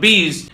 20।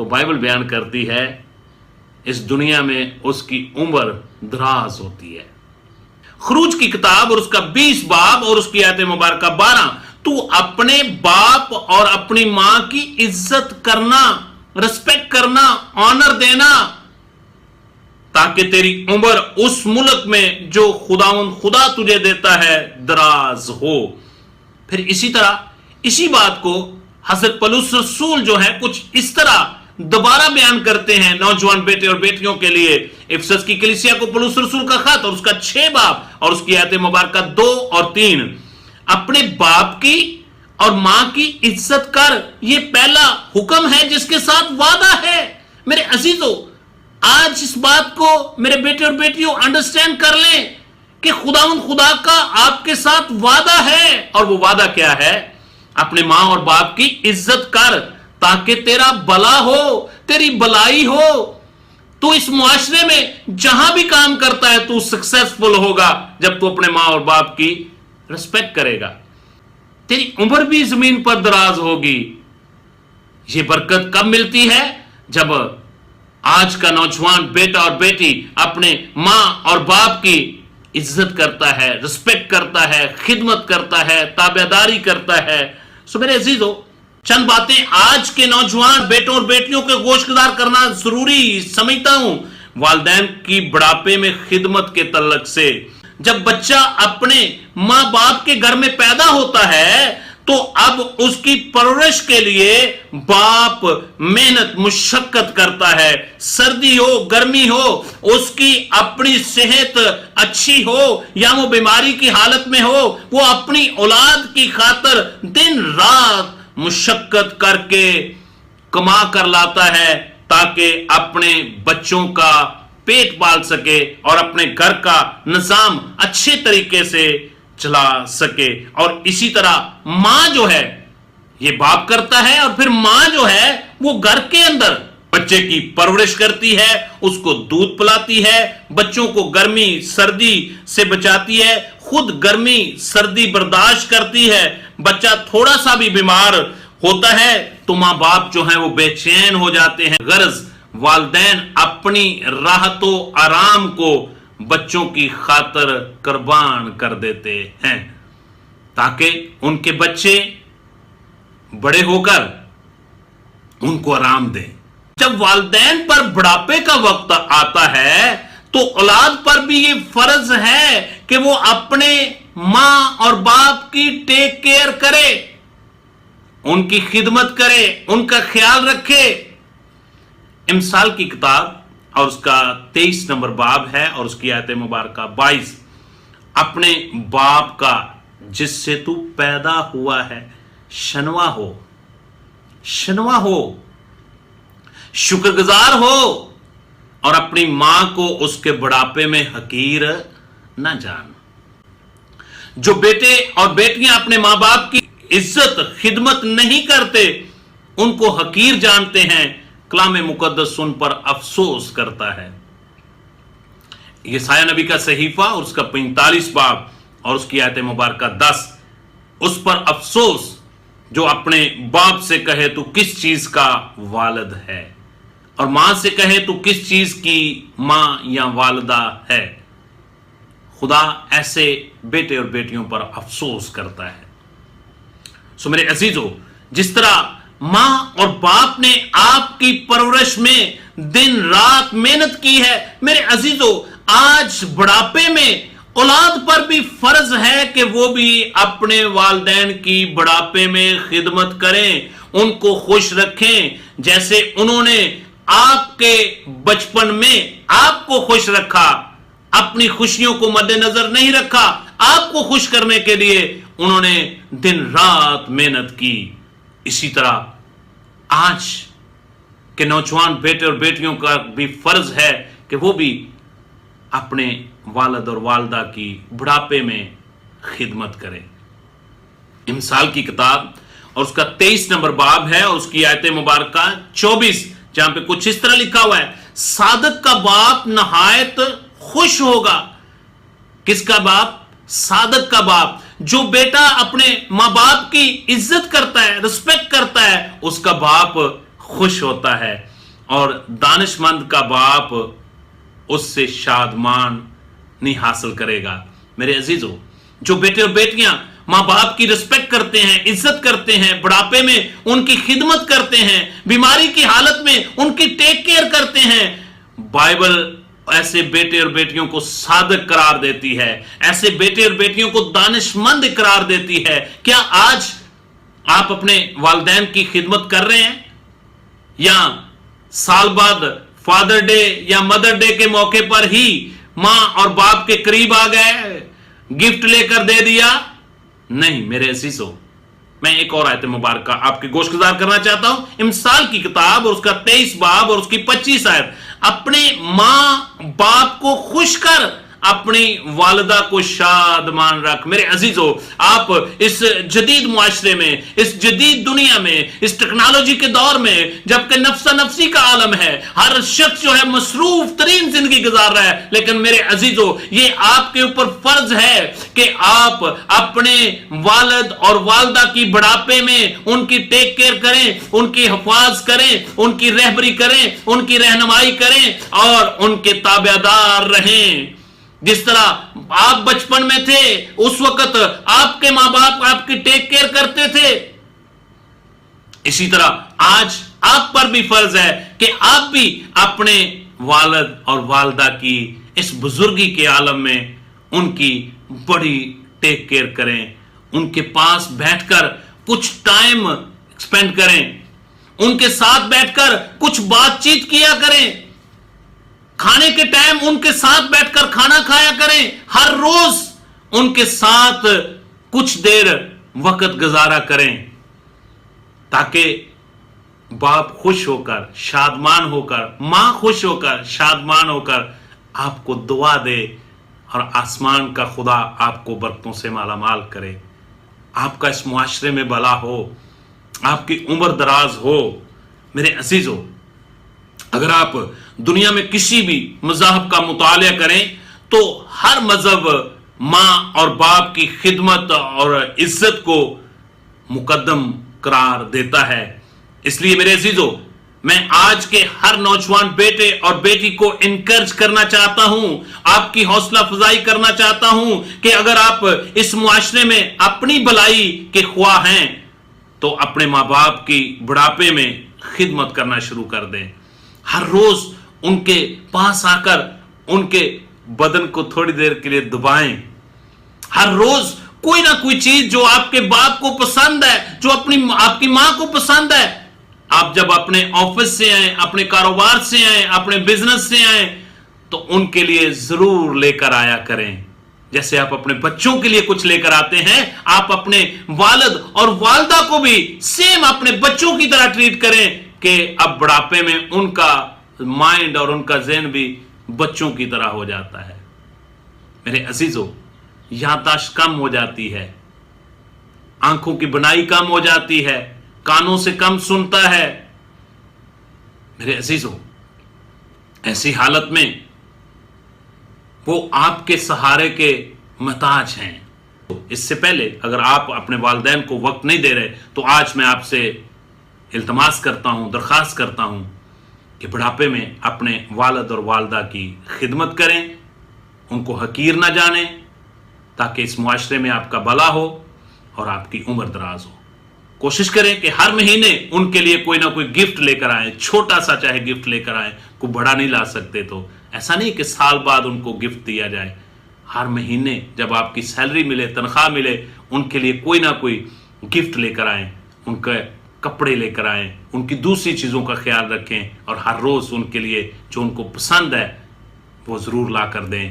تو بائبل بیان کرتی ہے اس دنیا میں اس کی عمر دراز ہوتی ہے۔ خروج کی کتاب اور اس کا 20 باب اور اس کی آیت مبارکہ 12، تو اپنے باپ اور اپنی ماں کی عزت کرنا، رسپیکٹ کرنا، آنر دینا، تاکہ تیری عمر اس ملک میں جو خدا تجھے دیتا ہے دراز ہو۔ پھر اسی طرح اسی بات کو حضرت پولس رسول جو ہے کچھ اس طرح دوبارہ بیان کرتے ہیں نوجوان بیٹے اور بیٹیوں کے لیے۔ افسس کی کلیسیا کو پولس رسول کا خط اور اس کا 6 باب اور اس کی آیت مبارکہ 2 اور 3، اپنے باپ کی اور ماں کی عزت کر، یہ پہلا حکم ہے جس کے ساتھ وعدہ ہے۔ میرے عزیزو، آج اس بات کو میرے بیٹے اور بیٹیوں انڈرسٹینڈ کر لیں کہ خدا کا آپ کے ساتھ وعدہ ہے، اور وہ وعدہ کیا ہے؟ اپنے ماں اور باپ کی عزت کر تاکہ تیرا بھلا ہو، تیری بلائی ہو۔ تو اس معاشرے میں جہاں بھی کام کرتا ہے تو سکسیسفل ہوگا جب تو اپنے ماں اور باپ کی رسپیکٹ کرے گا۔ تیری عمر بھی زمین پر دراز ہوگی۔ یہ برکت کب ملتی ہے؟ جب آج کا نوجوان بیٹا اور بیٹی اپنے ماں اور باپ کی عزت کرتا ہے، رسپیکٹ کرتا ہے، خدمت کرتا ہے، تابعداری کرتا ہے۔ سو میرے عزیزو، چند باتیں آج کے نوجوان بیٹوں اور بیٹیوں کے گوشگزار کرنا ضروری سمجھتا ہوں۔ والدین کی بڑھاپے میں خدمت کے تعلق سے، جب بچہ اپنے ماں باپ کے گھر میں پیدا ہوتا ہے تو اب اس کی پرورش کے لیے باپ محنت مشقت کرتا ہے، سردی ہو گرمی ہو، اس کی اپنی صحت اچھی ہو یا وہ بیماری کی حالت میں ہو، وہ اپنی اولاد کی خاطر دن رات مشقت کر کے کما کر لاتا ہے تاکہ اپنے بچوں کا پیٹ پال سکے اور اپنے گھر کا نظام اچھے طریقے سے چلا سکے۔ اور اسی طرح ماں جو ہے یہ باپ کرتا ہے، اور پھر ماں جو ہے وہ گھر کے اندر بچے کی پرورش کرتی ہے، اس کو دودھ پلاتی ہے، بچوں کو گرمی سردی سے بچاتی ہے، خود گرمی سردی برداشت کرتی ہے۔ بچہ تھوڑا سا بھی بیمار ہوتا ہے تو ماں باپ جو ہیں وہ بے چین ہو جاتے ہیں۔ غرض والدین اپنی راحت و آرام کو بچوں کی خاطر قربان کر دیتے ہیں تاکہ ان کے بچے بڑے ہو کر ان کو آرام دیں۔ جب والدین پر بڑھاپے کا وقت آتا ہے تو اولاد پر بھی یہ فرض ہے کہ وہ اپنے ماں اور باپ کی ٹیک کیئر کرے، ان کی خدمت کرے، ان کا خیال رکھے۔ امثال کی کتاب اور اس کا 23 نمبر باب ہے اور اس کی آیت مبارکہ 22، اپنے باپ کا جس سے تو پیدا ہوا ہے شنوا ہو، شنوا ہو، شکر گزار ہو، اور اپنی ماں کو اس کے بڑھاپے میں حقیر نہ جان۔ جو بیٹے اور بیٹیاں اپنے ماں باپ کی عزت خدمت نہیں کرتے ان کو حقیر جانتے ہیں، کلام مقدس ان پر افسوس کرتا ہے۔ یسایہ نبی کا صحیفہ اور اس کا 45 باب اور اس کی آیت مبارکہ 10، اس پر افسوس جو اپنے باپ سے کہے تو کس چیز کا والد ہے، اور ماں سے کہے تو کس چیز کی ماں یا والدہ ہے۔ خدا ایسے بیٹے اور بیٹیوں پر افسوس کرتا ہے۔ سو میرے عزیزو، جس طرح ماں اور باپ نے آپ کی پرورش میں دن رات محنت کی ہے، میرے عزیزو آج بڑھاپے میں اولاد پر بھی فرض ہے کہ وہ بھی اپنے والدین کی بڑھاپے میں خدمت کریں، ان کو خوش رکھیں، جیسے انہوں نے آپ کے بچپن میں آپ کو خوش رکھا، اپنی خوشیوں کو مد نظر نہیں رکھا، آپ کو خوش کرنے کے لیے انہوں نے دن رات محنت کی۔ اسی طرح آج کے نوجوان بیٹے اور بیٹیوں کا بھی فرض ہے کہ وہ بھی اپنے والد اور والدہ کی بڑھاپے میں خدمت کریں۔ امثال کی کتاب اور اس کا 23 نمبر باب ہے اور اس کی آیت مبارکہ 24، جہاں پہ کچھ اس طرح لکھا ہوا ہے، صادق کا باپ نہایت خوش ہوگا۔ کس کا باپ؟ صادق کا باپ۔ جو بیٹا اپنے ماں باپ کی عزت کرتا ہے، رسپیکٹ کرتا ہے، اس کا باپ خوش ہوتا ہے۔ اور دانشمند کا باپ اس سے شادمان نہیں حاصل کرے گا۔ میرے عزیزو، جو بیٹے اور بیٹیاں ماں باپ کی رسپیکٹ کرتے ہیں، عزت کرتے ہیں، بڑھاپے میں ان کی خدمت کرتے ہیں، بیماری کی حالت میں ان کی ٹیک کیئر کرتے ہیں، بائبل ایسے بیٹے اور بیٹیوں کو صادق قرار دیتی ہے، ایسے بیٹے اور بیٹیوں کو دانشمند قرار دیتی ہے۔ کیا آج آپ اپنے والدین کی خدمت کر رہے ہیں؟ یا سال بعد فادر ڈے یا مدر ڈے کے موقع پر ہی ماں اور باپ کے قریب آ گئے، گفٹ لے کر دے دیا؟ نہیں میرے عزیزو، میں ایک اور آیت مبارکہ آپ کی گوش گزار کرنا چاہتا ہوں۔ امثال کی کتاب اور اس کا 23 باب اور اس کی 25 آیت۔ اپنے ماں باپ کو خوش کر، اپنی والدہ کو شادمان رکھ۔ میرے عزیزو، آپ اس جدید معاشرے میں، اس جدید دنیا میں، اس ٹیکنالوجی کے دور میں، جبکہ نفسا نفسی کا عالم ہے، ہر شخص جو ہے مصروف ترین زندگی گزار رہا ہے، لیکن میرے عزیزو، یہ آپ کے اوپر فرض ہے کہ آپ اپنے والد اور والدہ کی بڑھاپے میں ان کی ٹیک کیئر کریں، ان کی حفاظ کریں، ان کی رہبری کریں، ان کی رہنمائی کریں اور ان کے تابعدار رہیں۔ جس طرح آپ بچپن میں تھے، اس وقت آپ کے ماں باپ آپ کی ٹیک کیئر کرتے تھے، اسی طرح آج آپ پر بھی فرض ہے کہ آپ بھی اپنے والد اور والدہ کی اس بزرگی کے عالم میں ان کی بڑی ٹیک کیئر کریں، ان کے پاس بیٹھ کر کچھ ٹائم سپینڈ کریں، ان کے ساتھ بیٹھ کر کچھ بات چیت کیا کریں، کھانے کے ٹائم ان کے ساتھ بیٹھ کر کھانا کھایا کریں، ہر روز ان کے ساتھ کچھ دیر وقت گزارا کریں، تاکہ باپ خوش ہو کر، شادمان ہو کر، ماں خوش ہو کر، شادمان ہو کر آپ کو دعا دے اور آسمان کا خدا آپ کو برکتوں سے مالا مال کرے، آپ کا اس معاشرے میں بھلا ہو، آپ کی عمر دراز ہو۔ میرے عزیزو، اگر آپ دنیا میں کسی بھی مذہب کا مطالعہ کریں تو ہر مذہب ماں اور باپ کی خدمت اور عزت کو مقدم قرار دیتا ہے۔ اس لیے میرے عزیزو، میں آج کے ہر نوجوان بیٹے اور بیٹی کو انکریج کرنا چاہتا ہوں، آپ کی حوصلہ افزائی کرنا چاہتا ہوں کہ اگر آپ اس معاشرے میں اپنی بھلائی کے خواہ ہیں تو اپنے ماں باپ کی بڑھاپے میں خدمت کرنا شروع کر دیں۔ ہر روز ان کے پاس آ کر ان کے بدن کو تھوڑی دیر کے لیے دبائیں۔ ہر روز کوئی نہ کوئی چیز جو آپ کے باپ کو پسند ہے، جو آپ کی ماں کو پسند ہے، آپ جب اپنے آفس سے آئیں، اپنے کاروبار سے آئیں، اپنے بزنس سے آئیں تو ان کے لیے ضرور لے کر آیا کریں۔ جیسے آپ اپنے بچوں کے لیے کچھ لے کر آتے ہیں، آپ اپنے والد اور والدہ کو بھی سیم اپنے بچوں کی طرح ٹریٹ کریں کہ اب بڑھاپے میں ان کا مائنڈ اور ان کا ذہن بھی بچوں کی طرح ہو جاتا ہے۔ میرے عزیزو، یادداشت کم ہو جاتی ہے، آنکھوں کی بنائی کم ہو جاتی ہے، کانوں سے کم سنتا ہے۔ میرے عزیزو، ایسی حالت میں وہ آپ کے سہارے کے محتاج ہیں۔ اس سے پہلے اگر آپ اپنے والدین کو وقت نہیں دے رہے تو آج میں آپ سے التماس کرتا ہوں، درخواست کرتا ہوں کہ بڑھاپے میں اپنے والد اور والدہ کی خدمت کریں، ان کو حقیر نہ جانیں، تاکہ اس معاشرے میں آپ کا بھلا ہو اور آپ کی عمر دراز ہو۔ کوشش کریں کہ ہر مہینے ان کے لیے کوئی نہ کوئی گفٹ لے کر آئیں، چھوٹا سا چاہے گفٹ لے کر آئیں، کوئی بڑا نہیں لا سکتے تو ایسا نہیں کہ سال بعد ان کو گفٹ دیا جائے، ہر مہینے جب آپ کی سیلری ملے، تنخواہ ملے، ان کے لیے کوئی نہ کوئی گفٹ لے کر آئیں، ان کے کپڑے لے کر آئیں، ان کی دوسری چیزوں کا خیال رکھیں اور ہر روز ان کے لیے جو ان کو پسند ہے وہ ضرور لا کر دیں۔